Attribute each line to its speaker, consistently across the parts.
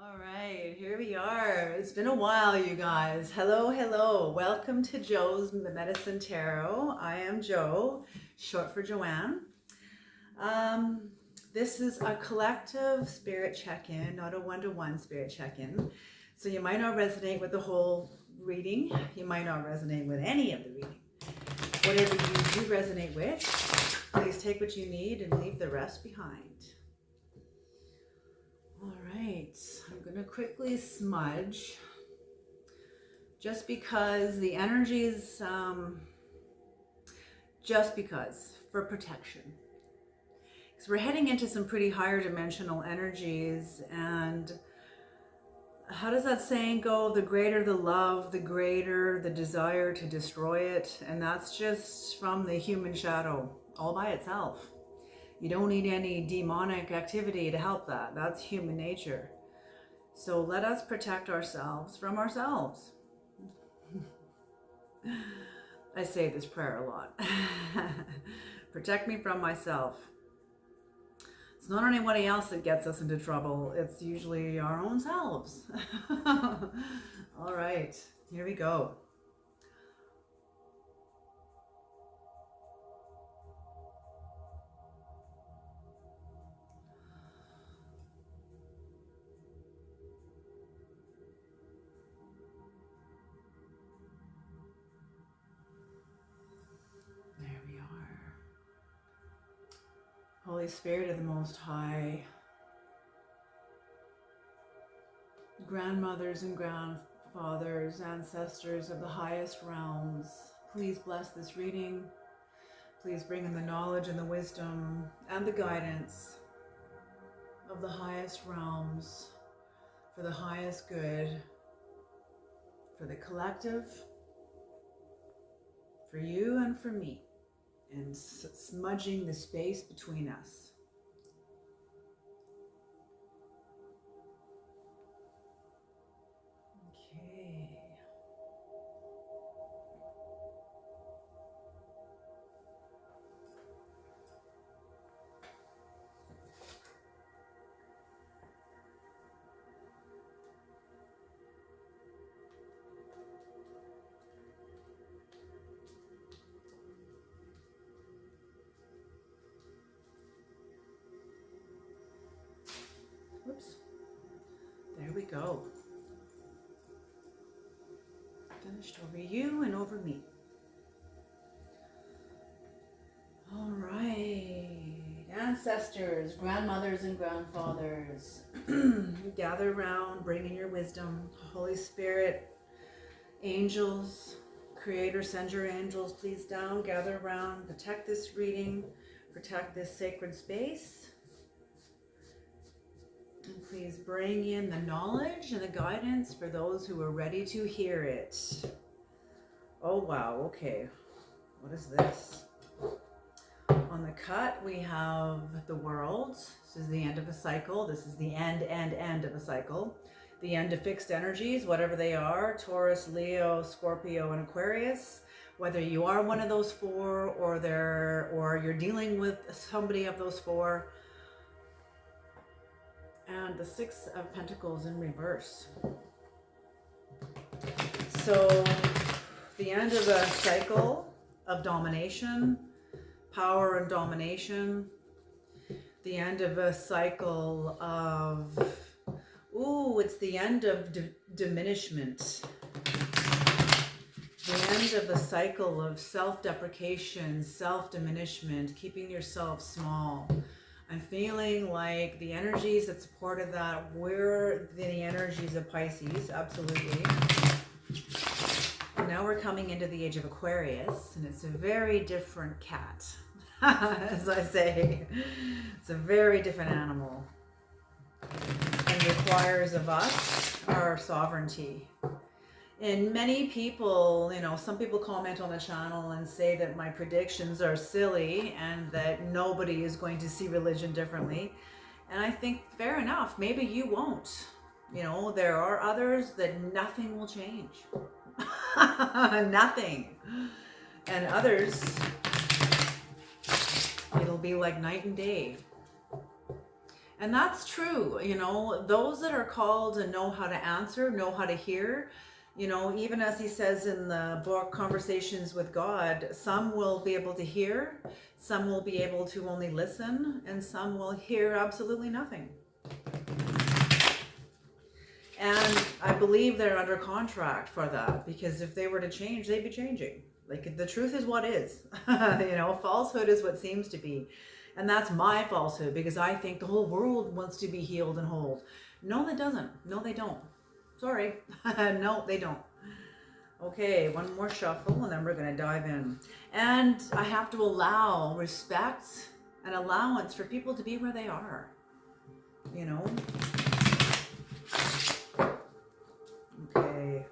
Speaker 1: All right, here we are. It's been a while, you guys. Hello, hello. Welcome to Joe's Medicine Tarot. I am Joe, short for Joanne. Um, this is a collective spirit check-in, not a one-to-one spirit check-in. So you might not resonate with the whole reading. You might not resonate with any of the reading. Whatever you do resonate with, please take what you need and leave the rest behind. All right, I'm going to quickly smudge just because the energies, just because, for protection. Because we're heading into some pretty higher dimensional energies, and how does that saying go? The greater the love, the greater the desire to destroy it, and that's just from the human shadow all by itself. You don't need any demonic activity to help that. That's human nature. So let us protect ourselves from ourselves. I say this prayer a lot. Protect me from myself. It's not anybody else that gets us into trouble. It's usually our own selves. All right, here we go. There we are. Holy Spirit of the Most High, grandmothers and grandfathers, ancestors of the highest realms, please bless this reading. Please bring in the knowledge and the wisdom and the guidance of the highest realms for the highest good, for the collective, for you and for me, and smudging the space between us. Okay. Oops. There we go. Finished over you and over me. All right. Ancestors, grandmothers and grandfathers, gather around, bring in your wisdom. Holy Spirit, angels, Creator, send your angels please down, gather around, protect this reading, protect this sacred space. And please bring in the knowledge and the guidance for those who are ready to hear it. Oh wow, okay. What is this? On the cut, we have the world. This is the end of a cycle. This is the end of a cycle. The end of fixed energies, whatever they are, Taurus, Leo, Scorpio, and Aquarius. Whether you are one of those four or you're dealing with somebody of those four. And the Six of Pentacles in reverse. So the end of a cycle of domination, power and domination. The end of a cycle of, it's the end of diminishment. The end of the cycle of self-deprecation, self-diminishment, keeping yourself small. I'm feeling like the energies that supported that were the energies of Pisces, absolutely. And now we're coming into the age of Aquarius, and it's a very different cat, as I say. It's a very different animal, and requires of us our sovereignty. And many people, some people comment on the channel and say that my predictions are silly and that nobody is going to see religion differently. And I think fair enough, maybe you won't. There are others that nothing will change. Nothing. And others, it'll be like night and day. And that's true. You know, those that are called and know how to answer, know how to hear, you know, even as he says in the book Conversations with God, some will be able to hear, some will be able to only listen, and some will hear absolutely nothing. And I believe they're under contract for that, because if they were to change, they'd be changing. Like, the truth is what is. You know, falsehood is what seems to be. And that's my falsehood, because I think the whole world wants to be healed and whole. No, it doesn't. No, they don't. Sorry. No, they don't. Okay, one more shuffle and then we're going to dive in. And I have to allow respect and allowance for people to be where they are. You know? Okay.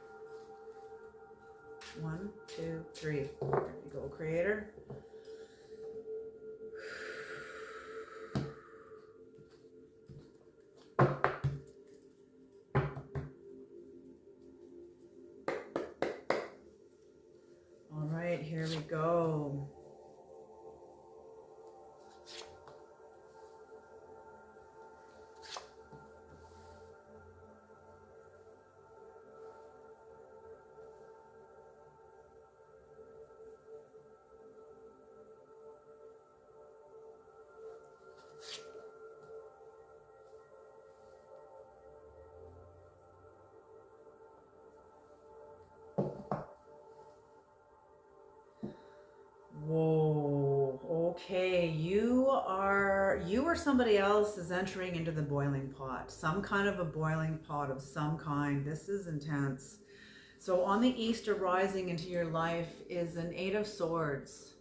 Speaker 1: 1, 2, 3. There you go, Creator. All right, here we go. Whoa. Okay, you or somebody else is entering into the boiling pot. Some kind of a boiling pot of some kind. This is intense. So on the east arising into your life is an 8 of Swords.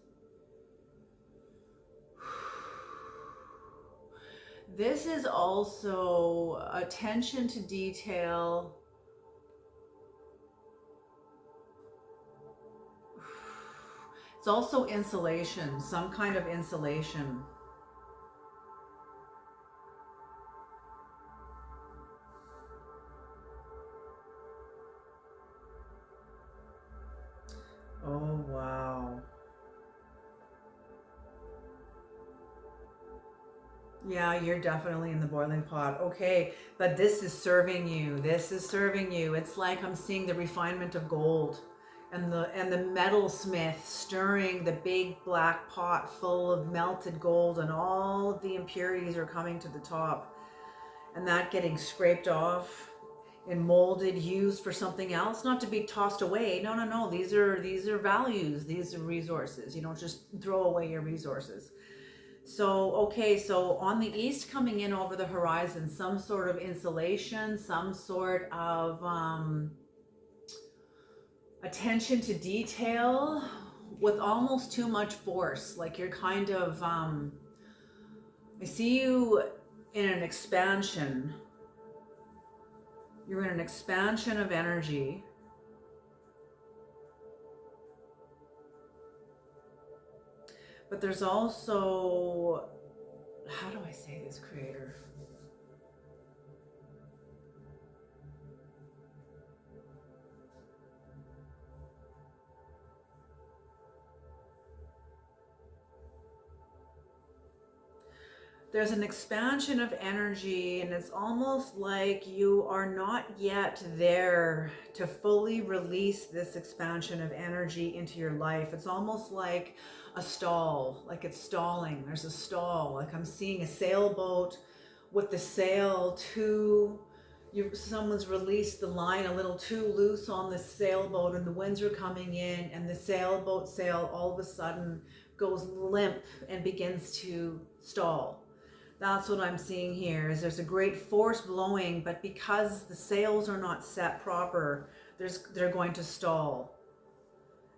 Speaker 1: This is also attention to detail. It's also insulation, some kind of insulation. Oh, wow. Yeah, you're definitely in the boiling pot. Okay, but this is serving you. This is serving you. It's like I'm seeing the refinement of gold and the metalsmith stirring the big black pot full of melted gold, and all of the impurities are coming to the top, and that getting scraped off and molded, used for something else, not to be tossed away. No, no, no. These are values. These are resources. You don't just throw away your resources. So, okay, so on the east coming in over the horizon, some sort of insulation, some sort of attention to detail with almost too much force. Like you're kind of, I see you in an expansion. You're in an expansion of energy. But there's also, how do I say this, Creator? There's an expansion of energy, and it's almost like you are not yet there to fully release this expansion of energy into your life. It's almost like a stall, like it's stalling. There's a stall. Like I'm seeing a sailboat with the sail too. Someone's released the line a little too loose on the sailboat, and the winds are coming in, and the sailboat sail all of a sudden goes limp and begins to stall. That's what I'm seeing here. Is there's a great force blowing, but because the sails are not set proper, they're going to stall.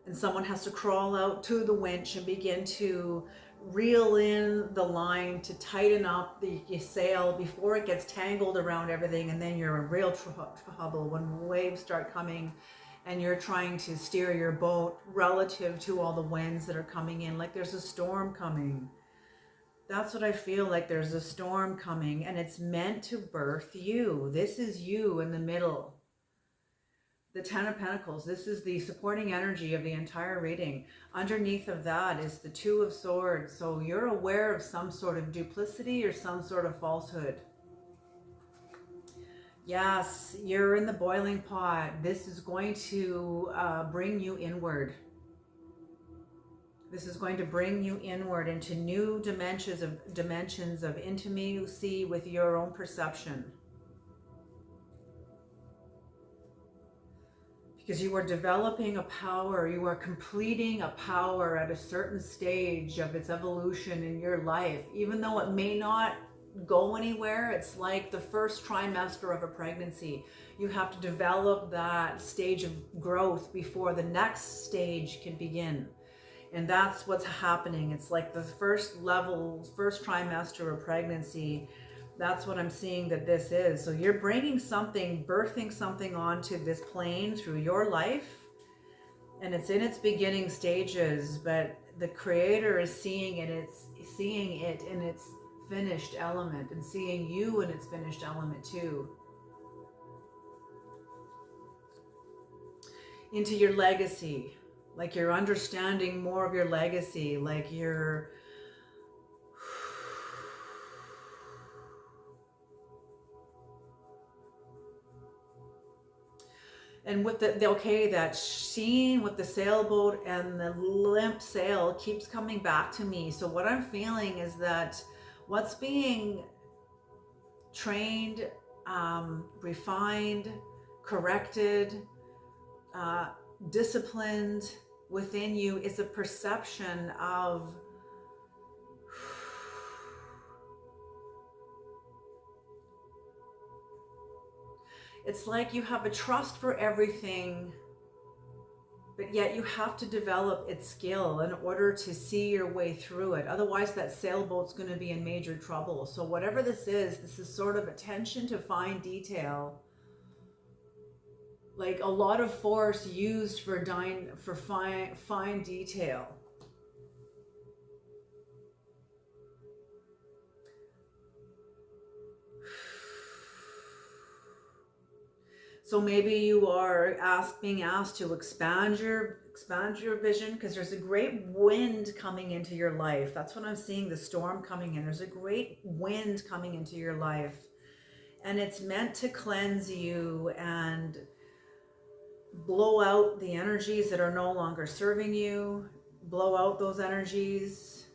Speaker 1: And someone has to crawl out to the winch and begin to reel in the line to tighten up the sail before it gets tangled around everything, and then you're in real trouble when waves start coming and you're trying to steer your boat relative to all the winds that are coming in. Like there's a storm coming. That's what I feel like. There's a storm coming, and it's meant to birth you. This is you in the middle. the Ten of Pentacles. This is the supporting energy of the entire reading. Underneath of that is the Two of Swords. So you're aware of some sort of duplicity or some sort of falsehood. Yes, you're in the boiling pot. This is going to bring you inward. This is going to bring you inward into new dimensions of intimacy with your own perception. Because you are developing a power, you are completing a power at a certain stage of its evolution in your life. Even though it may not go anywhere, it's like the first trimester of a pregnancy. You have to develop that stage of growth before the next stage can begin. And that's what's happening. It's like the first level, first trimester of pregnancy. That's what I'm seeing that this is. So you're bringing something, birthing something onto this plane through your life. And it's in its beginning stages, but the Creator is seeing it in its finished element and seeing you in its finished element too. Into your legacy. Like you're understanding more of your legacy, like you're and with that scene with the sailboat and the limp sail keeps coming back to me. So what I'm feeling is that what's being trained, refined, corrected, disciplined within you is a perception of it's like you have a trust for everything, but yet you have to develop its skill in order to see your way through it. Otherwise that sailboat's going to be in major trouble. So whatever this is sort of attention to fine detail. Like a lot of force used for fine detail. So maybe you are being asked to expand your vision, because there's a great wind coming into your life. That's what I'm seeing, the storm coming in. There's a great wind coming into your life, and it's meant to cleanse you and blow out the energies that are no longer serving you, blow out those energies,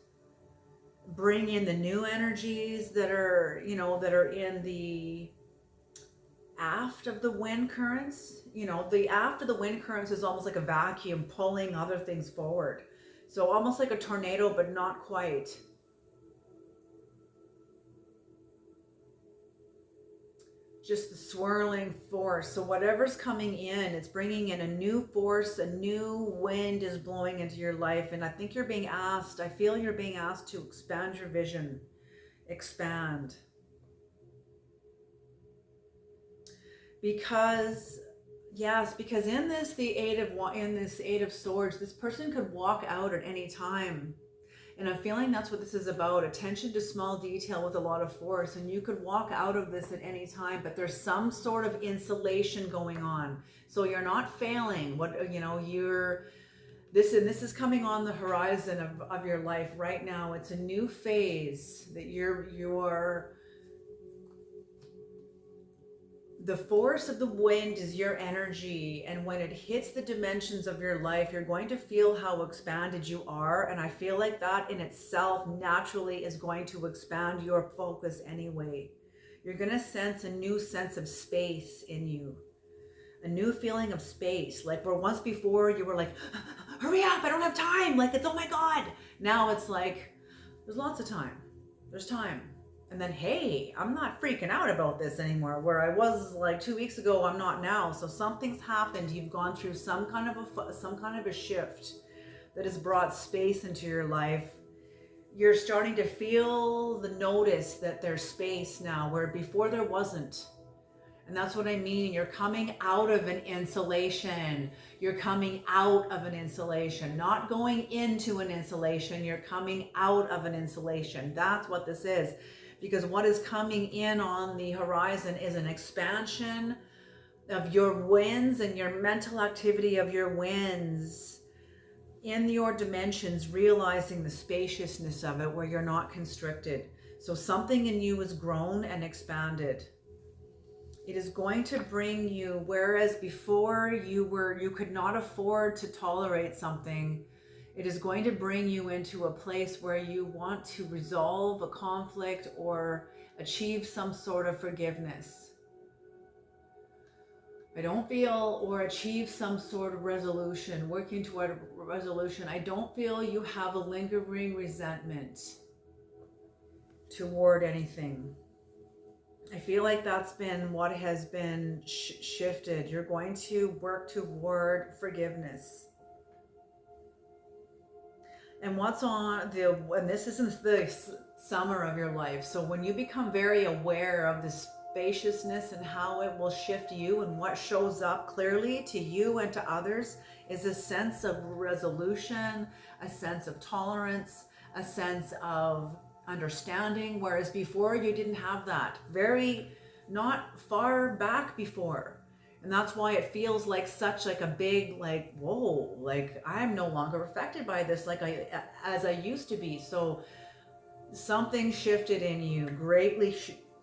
Speaker 1: bring in the new energies that are, that are in the aft of the wind currents. The aft of the wind currents is almost like a vacuum pulling other things forward. So almost like a tornado, but not quite. Just the swirling force. So whatever's coming in, it's bringing in a new force, a new wind is blowing into your life. And I think I feel you're being asked to expand your vision, expand. Because in this Eight of Swords, this person could walk out at any time. And I'm feeling that's what this is about, attention to small detail with a lot of force. And you could walk out of this at any time, but there's some sort of insulation going on. So you're not failing. This is coming on the horizon of your life right now. It's a new phase that you're the force of the wind is your energy, and when it hits the dimensions of your life, you're going to feel how expanded you are. And I feel like that in itself naturally is going to expand your focus anyway. You're going to sense a new sense of space in you, a new feeling of space. Like where once before you were like, hurry up, I don't have time. Like it's, oh my God. Now it's like, there's lots of time. There's time. And then, hey, I'm not freaking out about this anymore. Where I was like 2 weeks ago, I'm not now. So something's happened. You've gone through some kind of a shift that has brought space into your life. You're starting to feel the notice that there's space now where before there wasn't. And that's what I mean. You're coming out of an insulation. You're coming out of an insulation, not going into an insulation. You're coming out of an insulation. That's what this is. Because what is coming in on the horizon is an expansion of your wins and your mental activity of your wins in your dimensions, realizing the spaciousness of it where you're not constricted. So something in you is grown and expanded. It is going to bring you, whereas before you could not afford to tolerate something, it is going to bring you into a place where you want to resolve a conflict or achieve some sort of forgiveness. I don't feel, or achieve some sort of resolution, working toward a resolution. I don't feel you have a lingering resentment toward anything. I feel like that's been what has been shifted. You're going to work toward forgiveness. And what's on the, and this isn't the summer of your life. So when you become very aware of the spaciousness and how it will shift you, and what shows up clearly to you and to others is a sense of resolution, a sense of tolerance, a sense of understanding, whereas before you didn't have that. Very not far back before. And that's why it feels like such like a big, like, whoa, like I'm no longer affected by this like as I used to be. So something shifted in you, greatly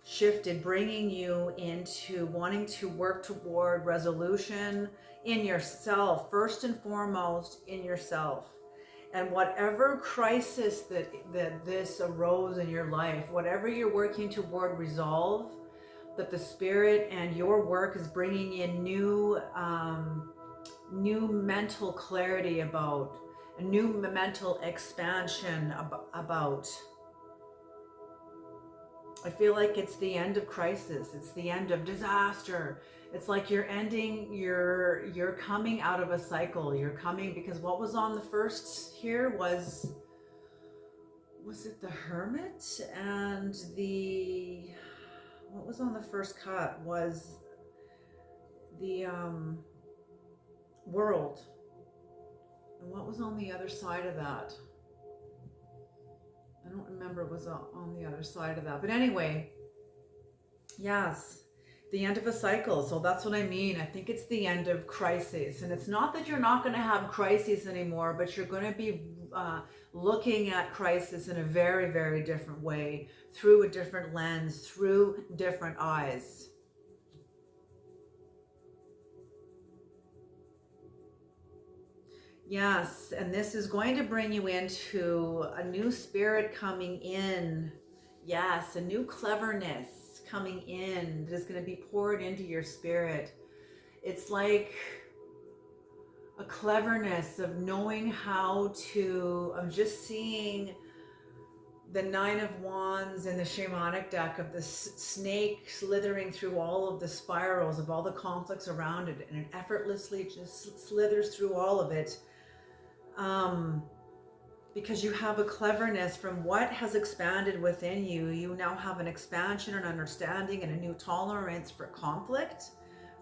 Speaker 1: shifted, bringing you into wanting to work toward resolution in yourself, first and foremost in yourself. And whatever crisis that this arose in your life, whatever you're working toward resolve, that the spirit and your work is bringing in new mental clarity about, a new mental expansion about. I feel like it's the end of crisis. It's the end of disaster. It's like you're ending, you're coming out of a cycle. You're coming, because what was on the first here was it the Hermit? And the, what was on the first cut was the World. And what was on the other side of that? I don't remember what was on the other side of that. But anyway, yes, the end of a cycle. So that's what I mean. I think it's the end of crisis. And it's not that you're not going to have crises anymore, but you're going to be looking at crisis in a very, very different way, through a different lens, through different eyes. Yes, and this is going to bring you into a new spirit coming in. Yes, a new cleverness coming in that is going to be poured into your spirit. It's like a cleverness of knowing how to, I'm just seeing the Nine of Wands in the shamanic deck of the snake slithering through all of the spirals of all the conflicts around it, and it effortlessly just slithers through all of it. Because you have a cleverness from what has expanded within you. You now have an expansion and understanding and a new tolerance for conflict,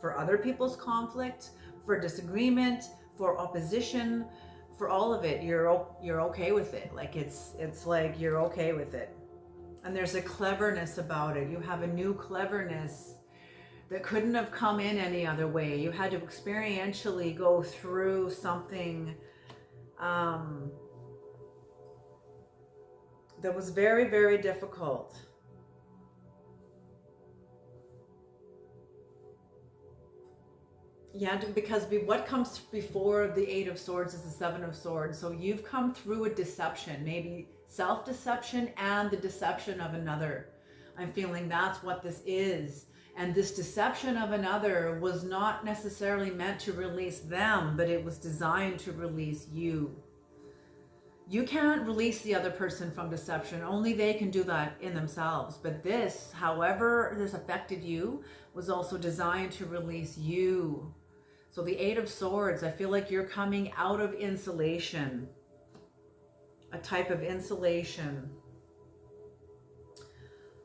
Speaker 1: for other people's conflict, for disagreement, for opposition, for all of it. You're okay with it. Like it's like you're okay with it. And there's a cleverness about it. You have a new cleverness that couldn't have come in any other way. You had to experientially go through something that was very, very difficult. Yeah, because what comes before the Eight of Swords is the Seven of Swords. So you've come through a deception, maybe self-deception and the deception of another. I'm feeling that's what this is. And this deception of another was not necessarily meant to release them, but it was designed to release you. You can't release the other person from deception. Only they can do that in themselves. But this, however this affected you, was also designed to release you. So the Eight of Swords, I feel like you're coming out of insulation. A type of insulation.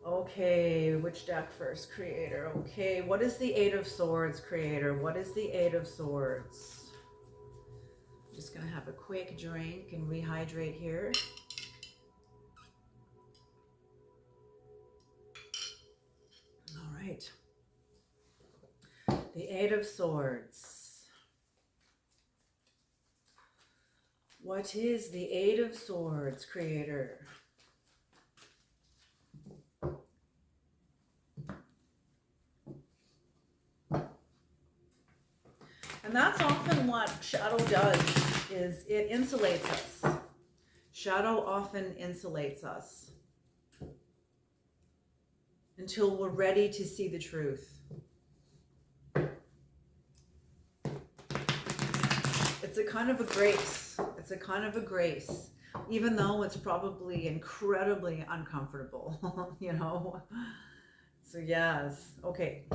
Speaker 1: Okay, which deck first, Creator? Okay, what is the Eight of Swords, Creator? What is the Eight of Swords? Just gonna have a quick drink and rehydrate here. All right. The Eight of Swords. What is the Eight of Swords, Creator? And that's often what shadow does, is it insulates us. Shadow often insulates us until we're ready to see the truth. It's a kind of a grace. It's a kind of a grace, even though it's probably incredibly uncomfortable, you know? So yes, okay.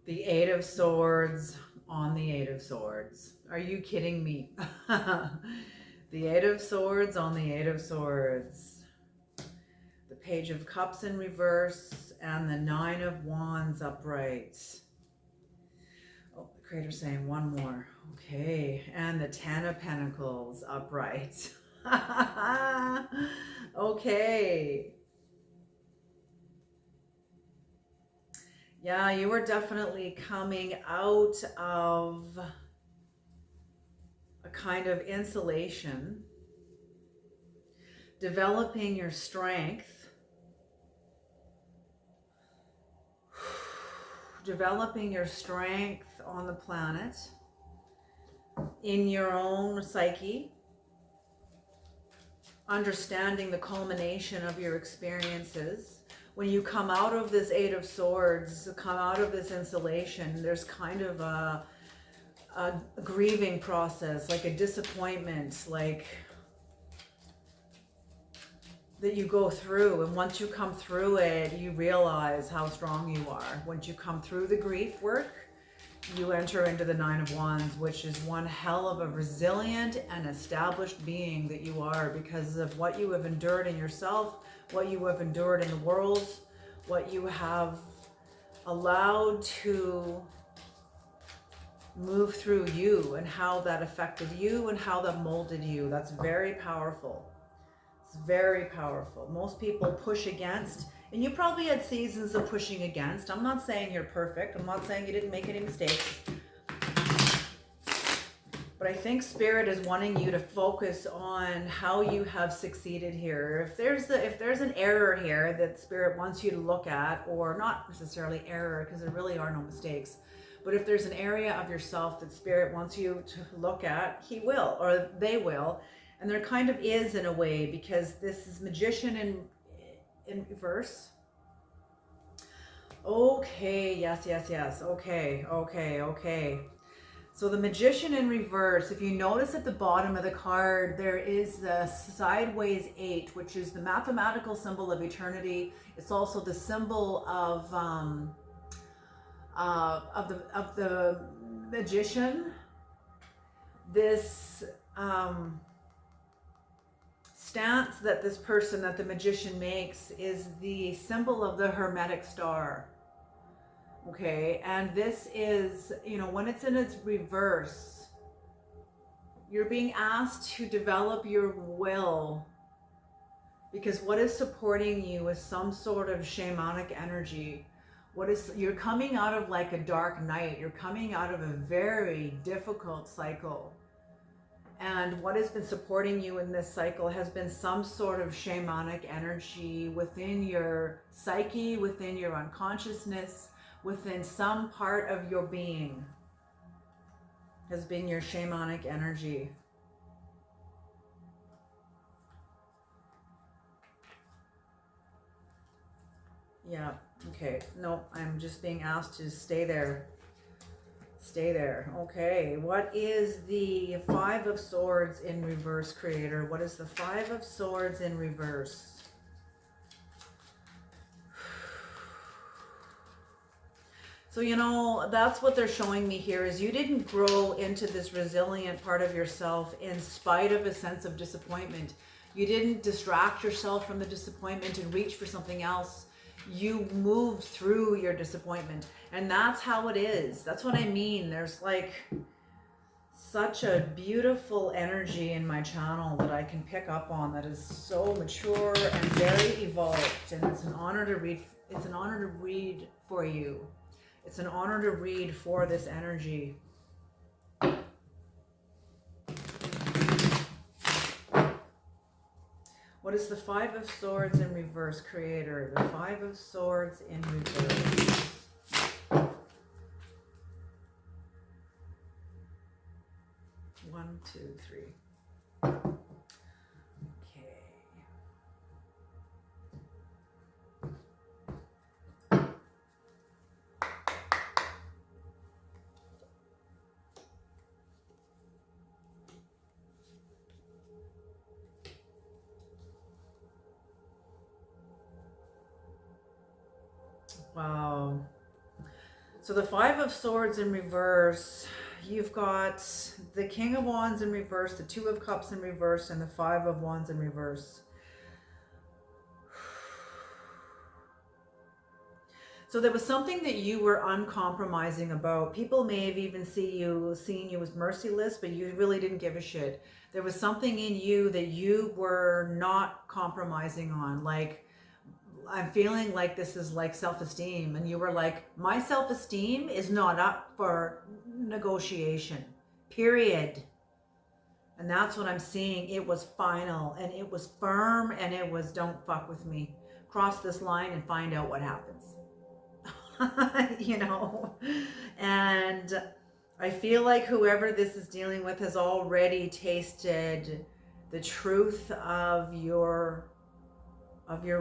Speaker 1: The Eight of Swords on the Eight of Swords. Are you kidding me? The Eight of Swords on the Eight of Swords. The Page of Cups in reverse and the Nine of Wands upright. Oh, the Creator's saying one more. Okay. And the Ten of Pentacles upright. Okay. Yeah, you are definitely coming out of a kind of insulation, developing your strength, developing your strength on the planet, in your own psyche, understanding the culmination of your experiences. When you come out of this Eight of Swords, come out of this insulation, there's kind of a grieving process, like a disappointment, like that you go through. And once you come through it, you realize how strong you are. Once you come through the grief work, you enter into the Nine of Wands, which is one hell of a resilient and established being that you are, because of what you have endured in yourself, what you have endured in the world, what you have allowed to move through you, and how that affected you and how that molded you. That's very powerful. It's very powerful. Most people push against, and you probably had seasons of pushing against. I'm not saying you're perfect. I'm not saying you didn't make any mistakes. But I think Spirit is wanting you to focus on how you have succeeded here. If there's an error here that Spirit wants you to look at, or not necessarily error, because there really are no mistakes, but if there's an area of yourself that Spirit wants you to look at, He will, or they will. And there kind of is, in a way, because this is Magician in reverse. Okay, yes. Okay. So the Magician in reverse, if you notice at the bottom of the card, there is the sideways 8, which is the mathematical symbol of eternity. It's also the symbol of the Magician. This stance that this person, that the Magician makes, is the symbol of the Hermetic star. Okay, and this is, you know, when it's in its reverse, you're being asked to develop your will, because what is supporting you is some sort of shamanic energy. You're coming out of like a dark night. You're coming out of a very difficult cycle. And what has been supporting you in this cycle has been some sort of shamanic energy within your psyche, within your unconsciousness, within some part of your being has been your shamanic energy. Yeah, okay. No, I'm just being asked to stay there. Stay there. Okay, what is the Five of Swords in reverse, Creator? What is the Five of Swords in reverse? So, you know, that's what they're showing me here, is you didn't grow into this resilient part of yourself in spite of a sense of disappointment. You didn't distract yourself from the disappointment and reach for something else. You moved through your disappointment. And that's how it is. That's what I mean. There's like such a beautiful energy in my channel that I can pick up on that is so mature and very evolved, and it's an honor to read. It's an honor to read for you. It's an honor to read for this energy. What is the Five of Swords in reverse, Creator? The Five of Swords in reverse. One, two, three. Okay. Wow. So the Five of Swords in reverse, you've got the King of Wands in reverse, the Two of Cups in reverse, and the Five of Wands in reverse. So there was something that you were uncompromising about. People may have even seen you as merciless, but you really didn't give a shit. There was something in you that you were not compromising on. Like, I'm feeling like this is like self-esteem, and you were like, my self-esteem is not up for negotiation, period. And that's what I'm seeing. It was final, and it was firm, and it was, don't fuck with me. Cross this line and find out what happens. You know, and I feel like whoever this is dealing with has already tasted the truth of your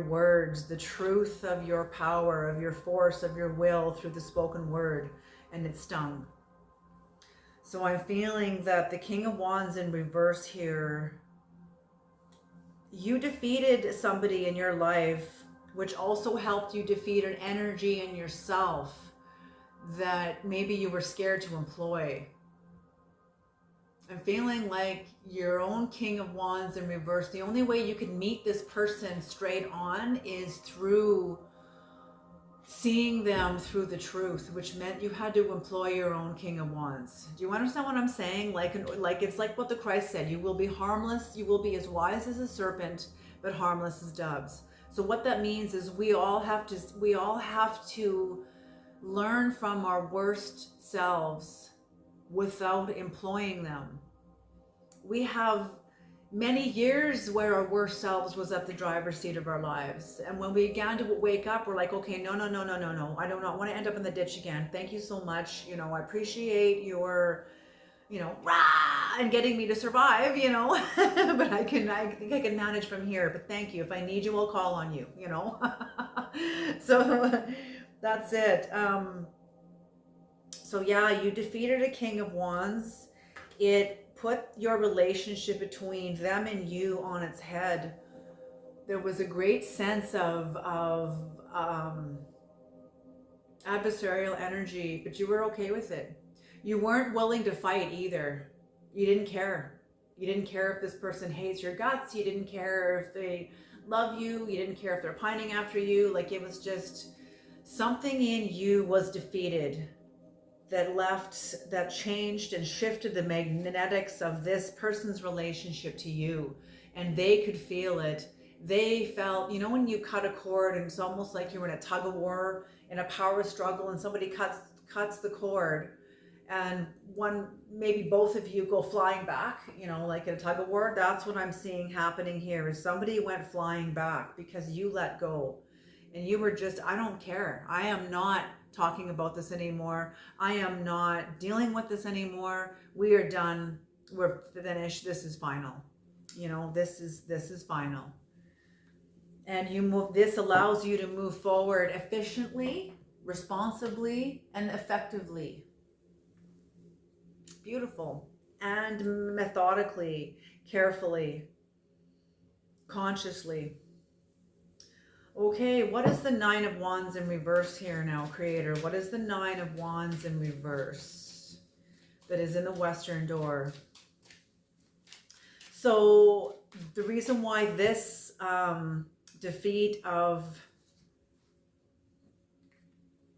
Speaker 1: words, the truth of your power, of your force, of your will through the spoken word, and it stung. So I'm feeling that the King of Wands in reverse here, you defeated somebody in your life, which also helped you defeat an energy in yourself that maybe you were scared to employ. I'm feeling like your own King of Wands in reverse. The only way you can meet this person straight on is through seeing them through the truth, which meant you had to employ your own King of Wands. Do you understand what I'm saying? Like it's like what the Christ said, you will be harmless, you will be as wise as a serpent, but harmless as doves. So what that means is we all have to learn from our worst selves without employing them. We have many years where our worst selves was at the driver's seat of our lives. And when we began to wake up, we're like, okay, no. I do not want to end up in the ditch again. Thank you so much. You know, I appreciate your, you know, rah, and getting me to survive, you know, but I think I can manage from here, but thank you. If I need you, I'll call on you, you know? So that's it. So yeah, you defeated a King of Wands. It put your relationship between them and you on its head. There was a great sense of adversarial energy, but you were okay with it. You weren't willing to fight either. You didn't care. You didn't care if this person hates your guts. You didn't care if they love you. You didn't care if they're pining after you. Like, it was just something in you was defeated that changed and shifted the magnetics of this person's relationship to you, and they could feel it. They felt, you know, when you cut a cord and it's almost like you're in a tug of war, in a power struggle, and somebody cuts the cord, and maybe both of you go flying back, you know, like in a tug of war. That's what I'm seeing happening here, is somebody went flying back because you let go. And you were just, I don't care. I am not talking about this anymore. I am not dealing with this anymore. We are done. We're finished. This is final. You know, this is final. And this allows you to move forward efficiently, responsibly, and effectively. Beautiful. And methodically, carefully, consciously. Okay, what is the Nine of Wands in reverse here now, Creator? What is the Nine of Wands in reverse that is in the Western door? So the reason why this defeat of,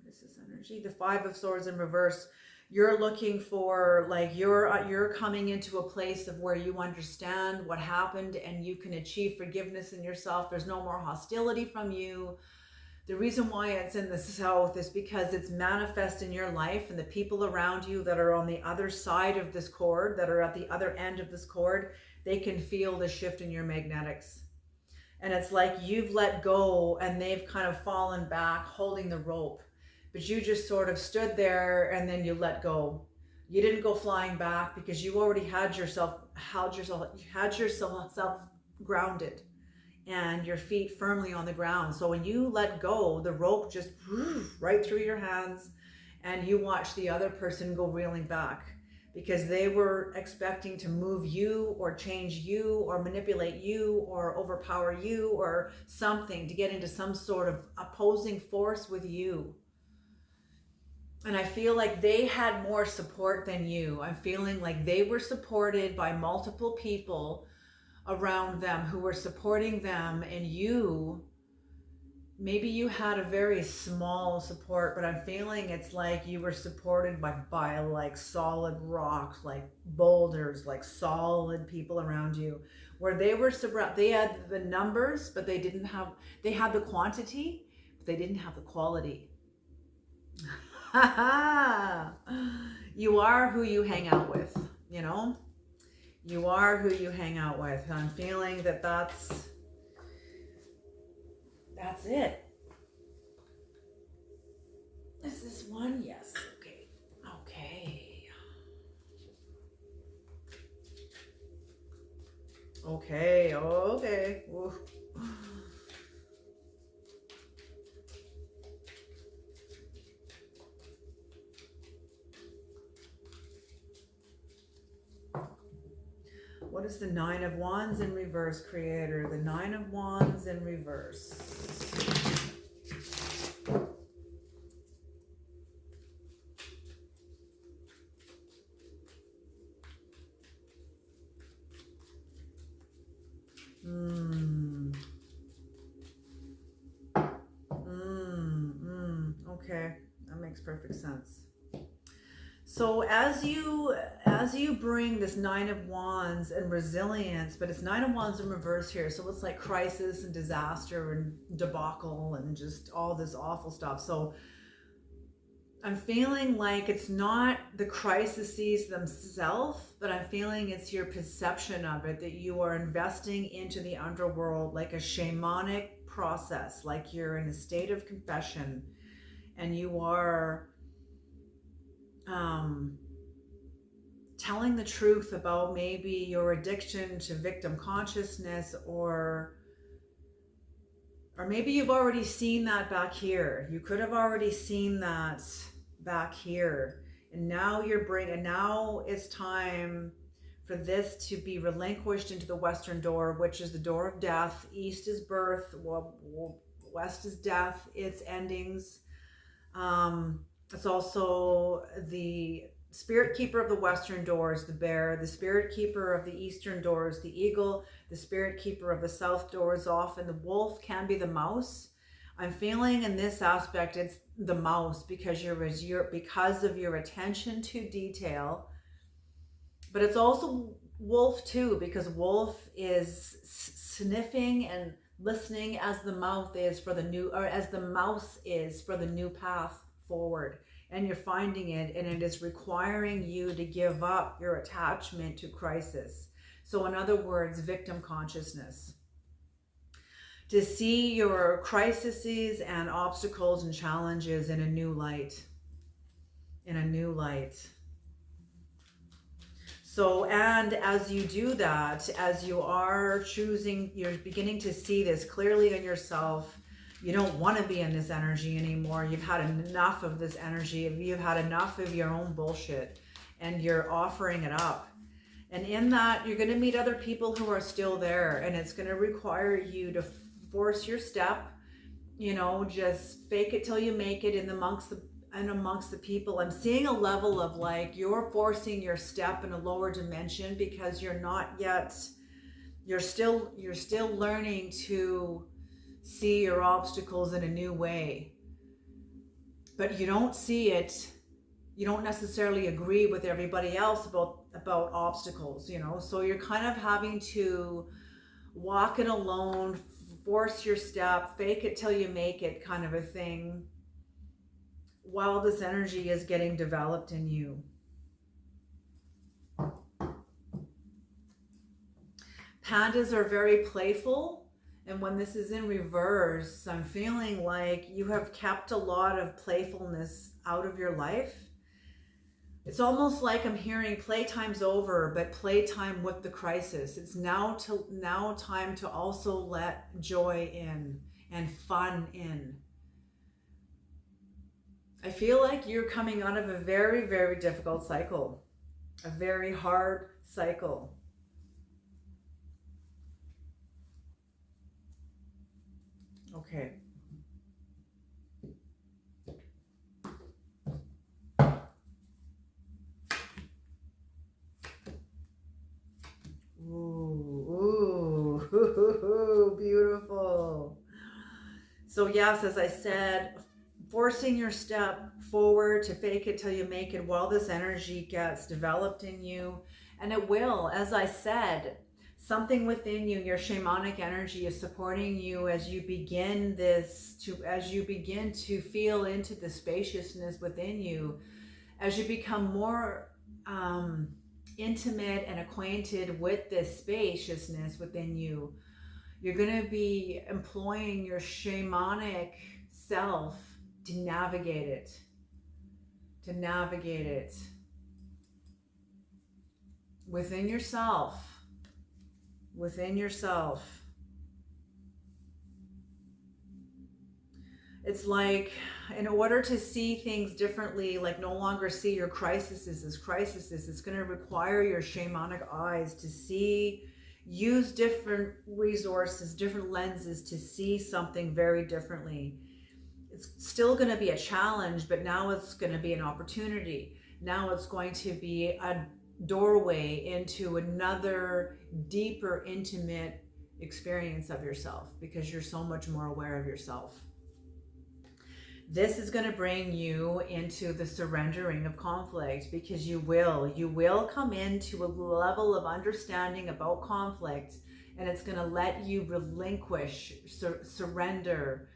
Speaker 1: what is this energy? The Five of Swords in reverse. you're looking for, like, you're coming into a place of where you understand what happened and you can achieve forgiveness in yourself. There's no more hostility from you. The reason why it's in the south is because it's manifest in your life, and the people around you that are on the other side of this cord, that are at the other end of this cord, they can feel the shift in your magnetics. And it's like you've let go and they've kind of fallen back holding the rope, but you just sort of stood there and then you let go. You didn't go flying back because you already had yourself grounded and your feet firmly on the ground. So when you let go, the rope just right through your hands, and you watch the other person go reeling back because they were expecting to move you or change you or manipulate you or overpower you or something, to get into some sort of opposing force with you. And I feel like they had more support than you. I'm feeling like they were supported by multiple people around them who were supporting them, and you, maybe you had a very small support, but I'm feeling it's like you were supported by like solid rocks, like boulders, like solid people around you, where they had the numbers, but they had the quantity, but they didn't have the quality. You are who you hang out with, you know? You are who you hang out with. I'm feeling that that's it. Is this one? Yes. Okay. Okay. Okay. Okay. Oof. What is the Nine of Wands in reverse, Creator? The Nine of Wands in reverse. Okay, that makes perfect sense. So as you bring this Nine of Wands and resilience, but it's Nine of Wands in reverse here, so it's like crisis and disaster and debacle and just all this awful stuff. So I'm feeling like it's not the crises themselves, but I'm feeling it's your perception of it, that you are investing into the underworld like a shamanic process, like you're in a state of confession, and you are telling the truth about maybe your addiction to victim consciousness, or maybe you've already seen that back here. You could have already seen that back here, and now now it's time for this to be relinquished into the western door, which is the door of death. East is birth, west is death, it's endings. It's also the spirit keeper of the western door is the bear. The spirit keeper of the eastern door is the eagle. The spirit keeper of the south door is often the wolf, can be the mouse. I'm feeling in this aspect it's the mouse because because of your attention to detail. But it's also wolf too, because wolf is sniffing and listening as the mouse is for the new path forward, and you're finding it, and it is requiring you to give up your attachment to crisis. So in other words, victim consciousness, to see your crises and obstacles and challenges in a new light. So, and as you do that, as you are choosing, you're beginning to see this clearly in yourself. You don't want to be in this energy anymore. You've had enough of this energy. You've had enough of your own bullshit, and you're offering it up. And in that, you're going to meet other people who are still there, and it's going to require you to force your step, just fake it till you make it amongst the people. I'm seeing a level of like you're forcing your step in a lower dimension because you're still learning to see your obstacles in a new way, but you don't see it you don't necessarily agree with everybody else about obstacles, so you're kind of having to walk it alone, force your step, fake it till you make it kind of a thing, while this energy is getting developed in you. Pandas are very playful, and when this is in reverse, I'm feeling like you have kept a lot of playfulness out of your life. It's almost like I'm hearing playtime's over, but playtime with the crisis. It's now time to also let joy in and fun in. I feel like you're coming out of a very, very difficult cycle, a very hard cycle. Okay. Ooh, beautiful. So yes, as I said, forcing your step forward to fake it till you make it while this energy gets developed in you. And it will, as I said, something within you, your shamanic energy is supporting you as you begin to feel into the spaciousness within you, as you become more intimate and acquainted with this spaciousness within you. You're going to be employing your shamanic self to navigate it. Within yourself. It's like, in order to see things differently, like no longer see your crises as crises, it's going to require your shamanic eyes to see, use different resources, different lenses to see something very differently. It's still going to be a challenge, but now it's going to be an opportunity. Now it's going to be a doorway into another deeper, intimate experience of yourself, because you're so much more aware of yourself. This is going to bring you into the surrendering of conflict, because you will come into a level of understanding about conflict, and it's going to let you relinquish, surrender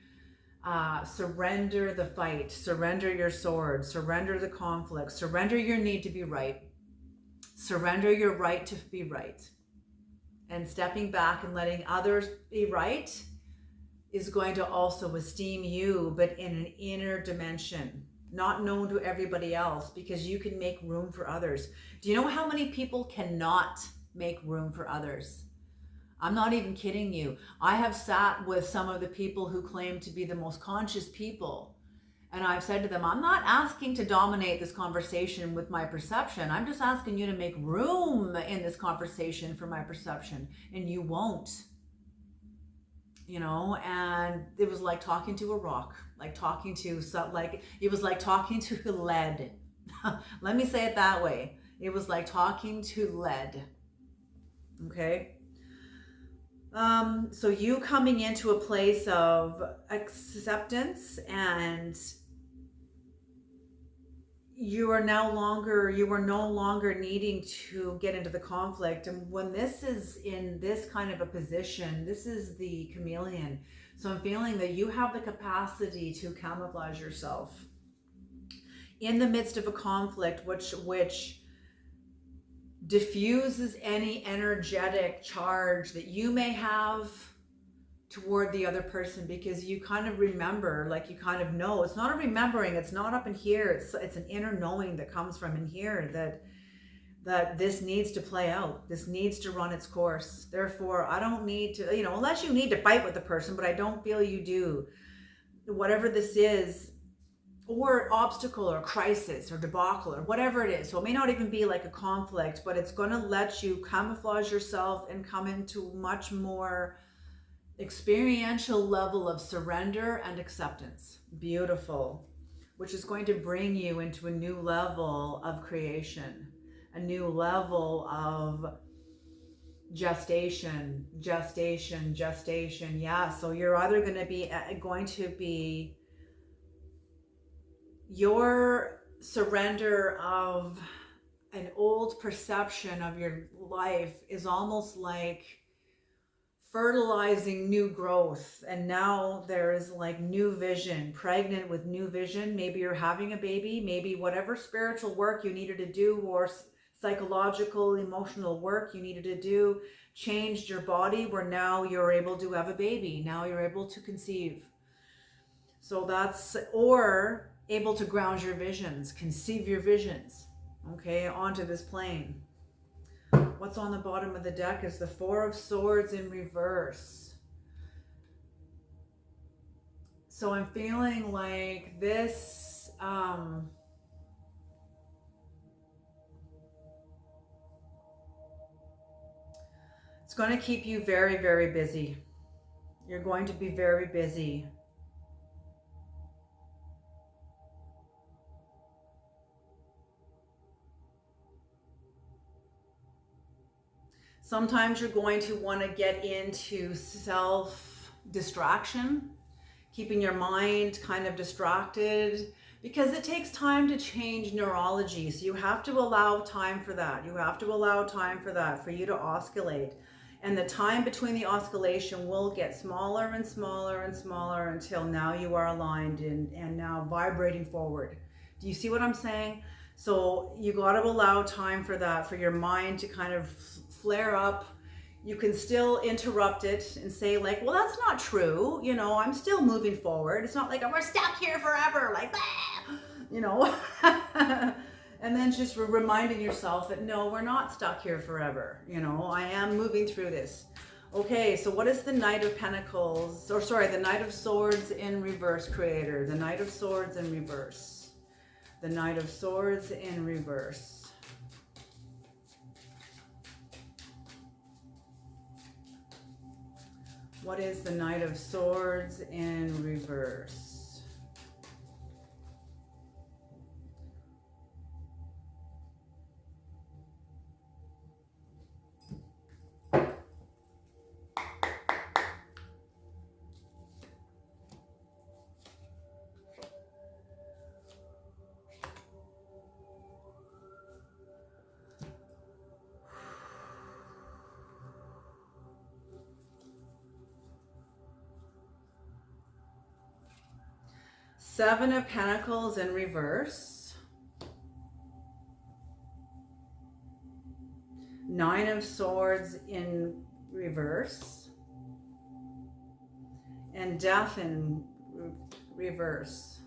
Speaker 1: the fight, surrender your sword, surrender the conflict, surrender your need to be right, surrender your right to be right, and stepping back and letting others be right is going to also esteem you, but in an inner dimension, not known to everybody else, because you can make room for others. Do you know how many people cannot make room for others? I'm not even kidding you. I have sat with some of the people who claim to be the most conscious people, and I've said to them, I'm not asking to dominate this conversation with my perception. I'm just asking you to make room in this conversation for my perception, and you won't. And it was like talking to a rock, it was like talking to lead. Let me say it that way. It was like talking to lead. Okay. So you coming into a place of acceptance, and you are no longer needing to get into the conflict. And when this is in this kind of a position, this is the chameleon. So I'm feeling that you have the capacity to camouflage yourself in the midst of a conflict, which diffuses any energetic charge that you may have toward the other person, because you kind of remember, you kind of know. It's not a remembering, it's not up in here, it's an inner knowing that comes from in here, that this needs to play out, this needs to run its course. Therefore, I don't need to, unless you need to fight with the person, but I don't feel you do. Whatever this is, or obstacle or crisis or debacle or whatever it is. So it may not even be like a conflict, but it's going to let you camouflage yourself and come into much more experiential level of surrender and acceptance. Beautiful. Which is going to bring you into a new level of creation, a new level of gestation. Yeah. So you're either going to be your surrender of an old perception of your life is almost like fertilizing new growth, and now there is like new vision, pregnant with new vision. Maybe you're having a baby, maybe whatever spiritual work you needed to do, or psychological emotional work you needed to do, changed your body where now you're able to have a baby, now you're able to conceive. So that's, or able to ground your visions, conceive your visions, okay, onto this plane. What's on the bottom of the deck is the Four of Swords in reverse. So I'm feeling like this, it's going to keep you very, very busy. You're going to be very busy. Sometimes you're going to want to get into self-distraction, keeping your mind kind of distracted, because it takes time to change neurology. So you have to allow time for that. You have to allow time for that, for you to oscillate. And the time between the oscillation will get smaller and smaller and smaller until now you are aligned and now vibrating forward. Do you see what I'm saying? So you got to allow time for that, for your mind to kind of flare up. You can still interrupt it and say like, well, that's not true. You know, I'm still moving forward. It's not like we're stuck here forever, like, you know. And then just reminding yourself that no, we're not stuck here forever. You know, I am moving through this. Okay, so what is the Knight of Pentacles, or sorry, the Knight of Swords in reverse, Creator? The Knight of Swords in reverse. The Knight of Swords in reverse. What is the Knight of Swords in reverse? Seven of Pentacles in reverse. Nine of Swords in reverse. And Death in reverse.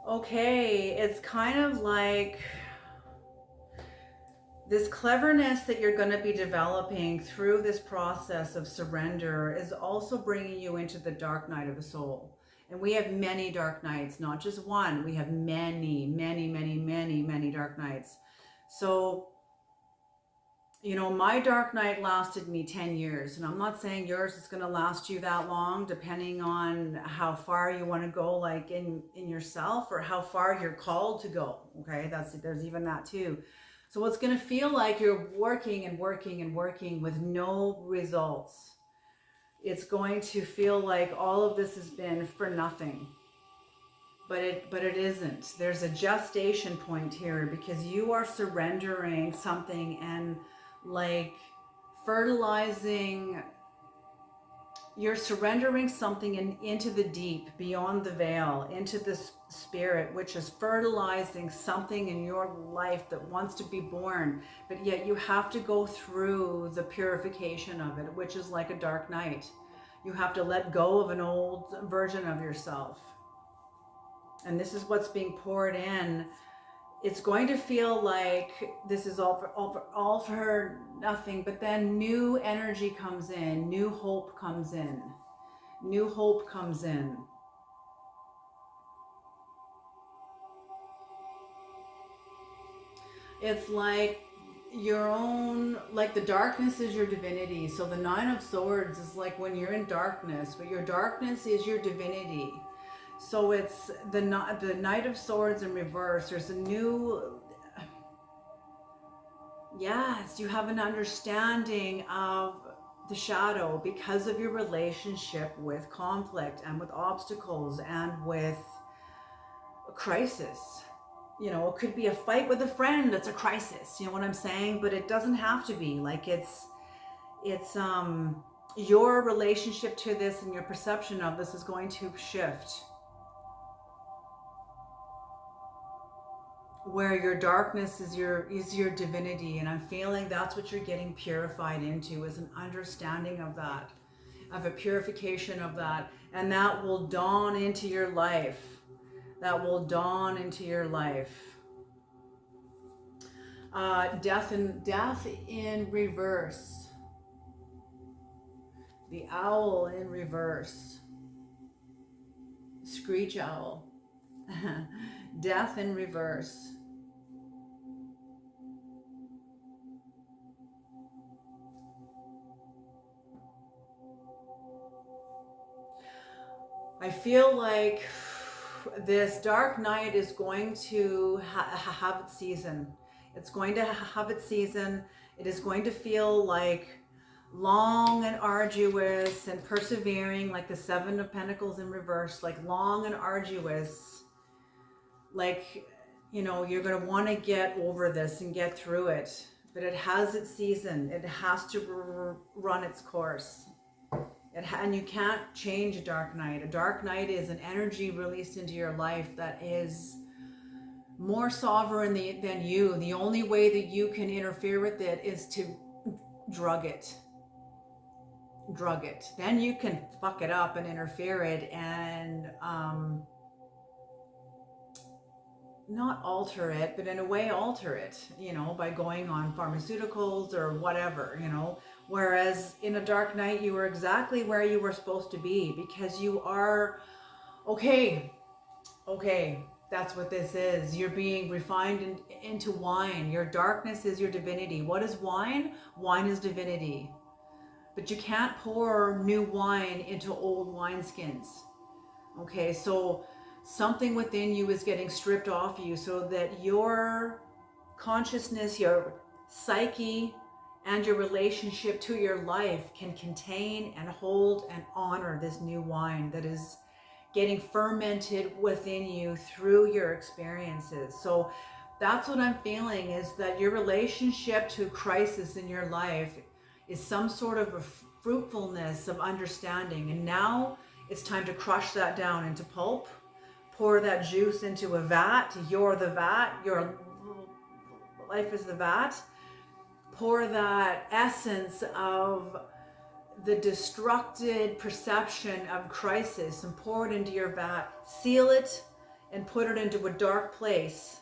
Speaker 1: Okay, it's kind of like this cleverness that you're going to be developing through this process of surrender is also bringing you into the dark night of the soul. And we have many dark nights, not just one. We have many, many, many, many, many dark nights. So, you know, my dark night lasted me 10 years. And I'm not saying yours is going to last you that long, depending on how far you want to go, like in yourself, or how far you're called to go. Okay, there's even that too. So it's going to feel like you're working and working and working with no results. It's going to feel like all of this has been for nothing. But it isn't. There's a gestation point here, because you are surrendering something and like fertilizing. You're surrendering something into the deep, beyond the veil, into the spirit, which is fertilizing something in your life that wants to be born. But yet you have to go through the purification of it, which is like a dark night. You have to let go of an old version of yourself. And this is what's being poured in. It's going to feel like this is all for nothing, but then new energy comes in, new hope comes in, new hope comes in. It's like your own, like the darkness is your divinity. So the Nine of Swords is like when you're in darkness, but your darkness is your divinity. So it's the Knight of Swords in reverse. There's a new Yes, you have an understanding of the shadow because of your relationship with conflict and with obstacles and with a crisis. You know, it could be a fight with a friend that's a crisis, you know what I'm saying? But it doesn't have to be. Like it's your relationship to this and your perception of this is going to shift, where your darkness is your divinity. And I'm feeling that's what you're getting purified into, is an understanding of that, of a purification of that, and that will dawn into your life. That will dawn into your life. Death in reverse. The owl in reverse. Screech owl. Death in reverse. I feel like this dark night is going to have its season. It's going to have its season. It is going to feel like long and arduous and persevering, like the Seven of Pentacles in reverse, like long and arduous. Like, you know, you're going to want to get over this and get through it. But it has its season. It has to run its course. And you can't change a dark night. A dark night is an energy released into your life that is more sovereign than you. The only way that you can interfere with it is to drug it. Drug it. Then you can fuck it up and interfere it and not alter it, but in a way alter it, you know, by going on pharmaceuticals or whatever, you know. Whereas in a dark night, you were exactly where you were supposed to be, because you are, okay, that's what this is. You're being refined into wine. Your darkness is your divinity. What is wine? Wine is divinity. But you can't pour new wine into old wineskins. Okay, so something within you is getting stripped off you so that your consciousness, your psyche, and your relationship to your life can contain and hold and honor this new wine that is getting fermented within you through your experiences. So that's what I'm feeling, is that your relationship to crisis in your life is some sort of a fruitfulness of understanding. And now it's time to crush that down into pulp, pour that juice into a vat. You're the vat, your life is the vat. Pour that essence of the destructed perception of crisis and pour it into your vat. Seal it and put it into a dark place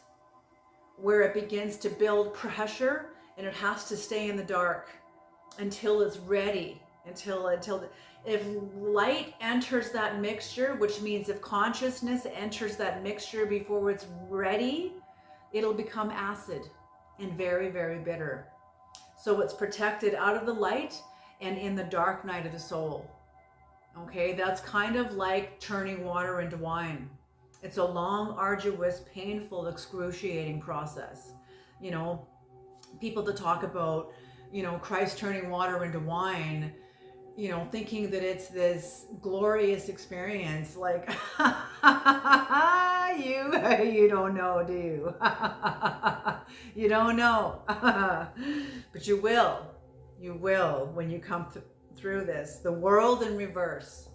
Speaker 1: where it begins to build pressure, and it has to stay in the dark until it's ready, until if light enters that mixture, which means if consciousness enters that mixture before it's ready, it'll become acid and very, very bitter. So it's protected out of the light and in the dark night of the soul. Okay, that's kind of like turning water into wine. It's a long, arduous, painful, excruciating process. You know, people that talk about, you know, Christ turning water into wine, you know, thinking that it's this glorious experience, like, you don't know, do you? You don't know. But you will when you come through this. The world in reverse.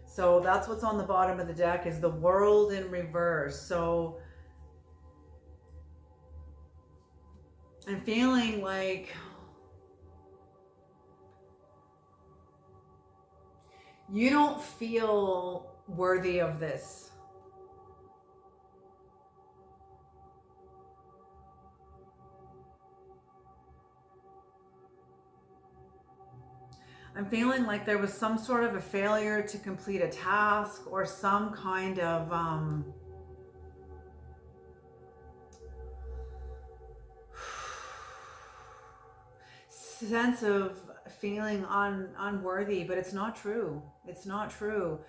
Speaker 1: So that's what's on the bottom of the deck, is the world in reverse. So I'm feeling like you don't feel worthy of this. I'm feeling like there was some sort of a failure to complete a task, or some kind of sense of feeling unworthy, but it's not true. It's not true.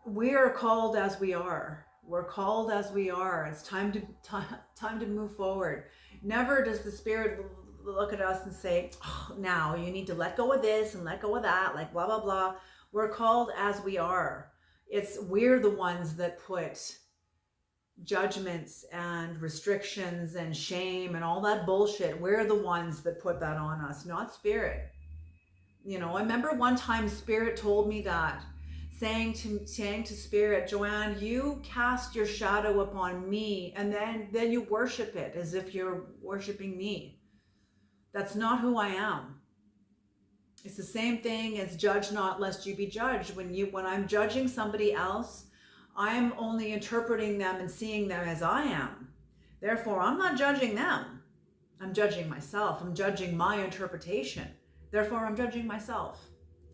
Speaker 1: We are called as we are. We're called as we are. It's time to move forward. Never does the spirit look at us and say, oh, now you need to let go of this and let go of that, like blah, blah, blah. We're called as we are. We're the ones that put judgments and restrictions and shame and all that bullshit. We're the ones that put that on us, not spirit. You know, I remember one time spirit told me that, saying to spirit, Joanne, you cast your shadow upon me and then you worship it as if you're worshiping me. That's not who I am. It's the same thing as judge not lest you be judged. When I'm judging somebody else, I'm only interpreting them and seeing them as I am. Therefore, I'm not judging them. I'm judging myself. I'm judging my interpretation. Therefore, I'm judging myself.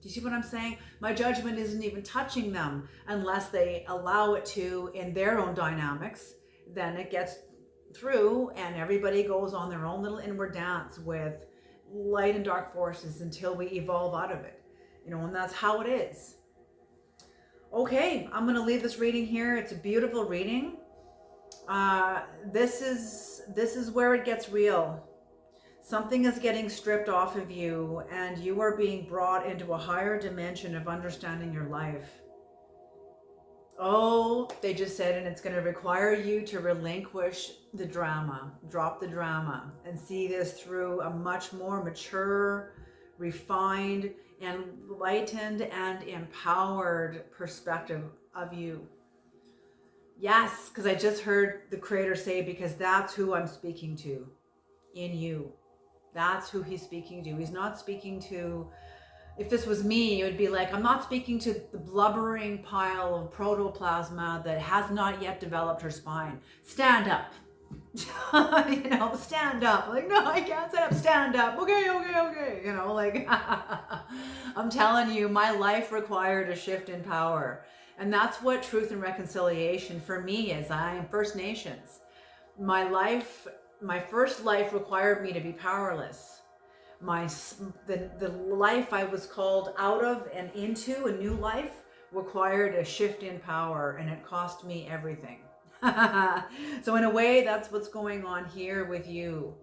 Speaker 1: Do you see what I'm saying? My judgment isn't even touching them unless they allow it to in their own dynamics. Then it gets through and everybody goes on their own little inward dance with light and dark forces until we evolve out of it. You know, and that's how it is. Okay, I'm going to leave this reading here. It's a beautiful reading. This is where it gets real. Something is getting stripped off of you and you are being brought into a higher dimension of understanding your life. Oh, they just said, and it's going to require you to relinquish the drama, drop the drama, and see this through a much more mature, refined, enlightened, and empowered perspective of you. Yes, because I just heard the Creator say, because that's who I'm speaking to in you. That's who he's speaking to. He's not speaking to, if this was me, it would be like, I'm not speaking to the blubbering pile of protoplasma that has not yet developed her spine. Stand up. You know, stand up. Like, no, I can't stand up. Stand up. Okay. You know, like, I'm telling you, my life required a shift in power. And that's what truth and reconciliation for me is. I am First Nations. My first life required me to be powerless. The life I was called out of and into, a new life, required a shift in power, and it cost me everything. So in a way, that's what's going on here with you,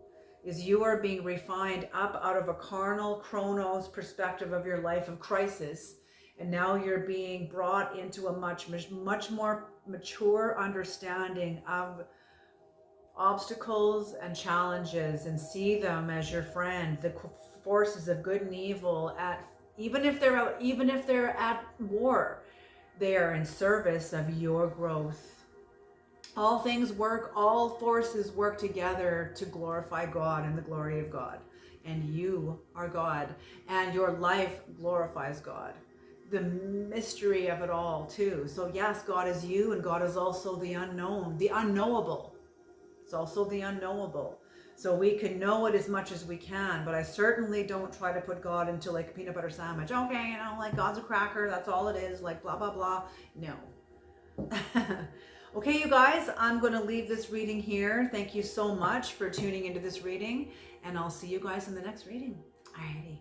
Speaker 1: is you are being refined up out of a carnal chronos perspective of your life of crisis, and now you're being brought into a much more mature understanding of obstacles and challenges, and see them as your friend, the forces of good and evil, even if they're at war, they are in service of your growth. All forces work together to glorify God and the glory of God, and you are God, and your life glorifies God. The mystery of it all too. So yes, God is you, and God is also the unknown, the unknowable. It's also the unknowable. So we can know it as much as we can, but I certainly don't try to put God into like a peanut butter sandwich. Okay, you know, like God's a cracker, that's all it is, like blah, blah, blah. No. Okay, you guys, I'm going to leave this reading here. Thank you so much for tuning into this reading, and I'll see you guys in the next reading. Alrighty.